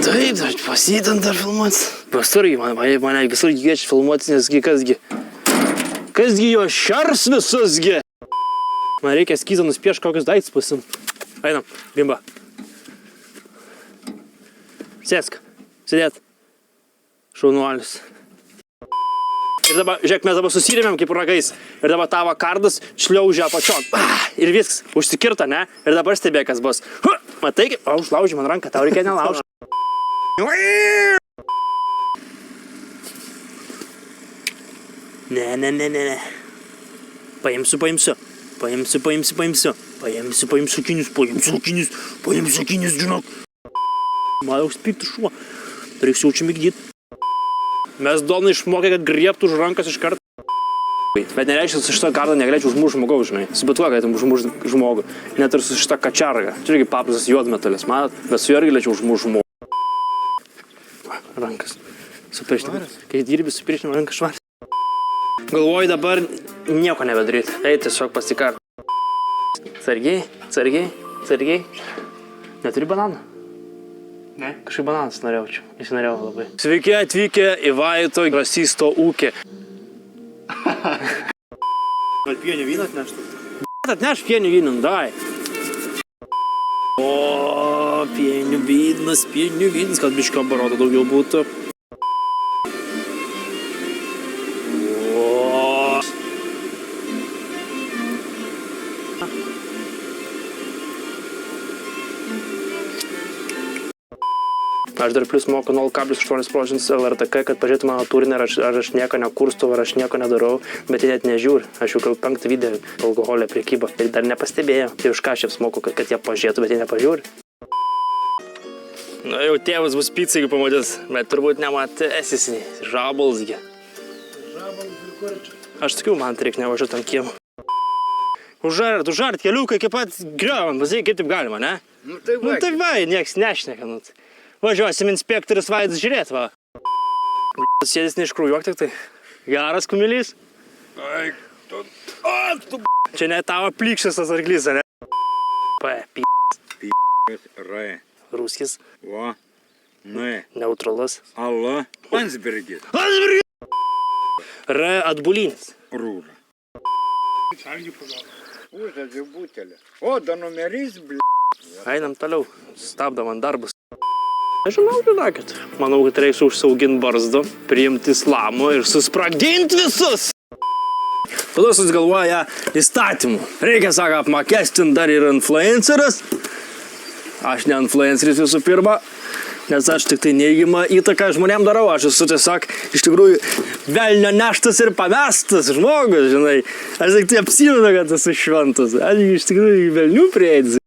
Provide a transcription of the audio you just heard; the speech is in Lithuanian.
Taip, aš pasidant dar filmuoti. Pasur, mane visur kviečia filmuoti, nesgi kasgi jo šars visusgi. Man reikia skizą nuspiešti kokius daiktus pasim. Einam, bimba. Sėsk, sėdėt. Šaunuolis. Ir dabar, žiūrėk, mes dabar susirėmėm kaip ragais. Ir dabar tavo kardas šliaužia apačion. Ir viskas, užsikirta, ne? Ir dabar stebė, kas bus. Matai, kaip... O, užlauži man ranką, tau reikia nelaužti. Ne. Paimsiu kinius, žinok. Man jau spykti šuo. Reiks jaučiu migdyti. Mes Donai išmokė, kad griebtų už rankas iš karto. Bet nereiškia, su šitą kartą negalėčiau užmušti žmogaus, žinai. Su bet kuo galėtum užmušti žmogų. Net ir su šitą kačargą. Čia irgi paprastas juodmetalis, matot? Bet su juo irgi galėčiau užmušti žmogų. Rankas. Su pirštinim. Kai dirbi su pirštinim, rankas švaris. Galvoju dabar nieko nebedaryti. Ei, tiesiog pasikart. Sargiai. Neturi bananų? Ne. Kažkaip bananas norėjau. Jis norėjau labai. Sveiki atvykę į Vaito rasisto ūkį. Gal pienių vyną atneštų? Atneš pienių vyną, dai. O, pienių vynas, kad biškio barodo daugiau būtų. Aš dar plius moku 0,8% LRTK, kad pažiūrėtų mano turinį, ar aš nieko nekurstu, ar aš nieko nedarau, bet jie net nežiūri. Aš jau gal 5 video alkoholio priekybą ir dar nepastebėjau. Tai už ką aš jiems moku, kad jie pažiūrėtų, bet jie nepažiūri. Na jau tėvas bus pizza, jeigu pamatys, bet turbūt nematėsis, žabalsgi. Žabalsgi kur čia? Aš sakiau, man reikia nevažiuoti tam kiemą. Užart keliukai, kaip pat griovam, pasakai, kaip taip galima, ne? Nu tai va, nieks nešneka, nu tai. Važiuosim inspektorius Vaidas žiūrėt, va. Sėdis neiškraujuok tik tai. Geras kumilys. Čia ne tavo plikščias tas arklys, ne? Р. Ruskis. О. Н. Neutralus. Алла. Ландсбергет. R. Atbulinis. Рура. Uždžiu butelį. O, da numerys, bl***. Einam toliau. Stabdom ant darbus. Žinau, žinokit. Manau, kad reiks užsauginti barzdą, priimti islamą ir suspragdinti visus. Tada susigalvoja įstatymų. Reikia, sako, apmokestinti dar ir influenceris. Aš ne influenceris visų pirma, nes aš tik tai neigiamą įtaką žmonėm darau. Aš esu tiesiog iš tikrųjų velnio neštas ir pamestas žmogus, žinai. Aš tik tai apsimenu, kad esu šventas. Aš iš tikrųjų velnių prieidus.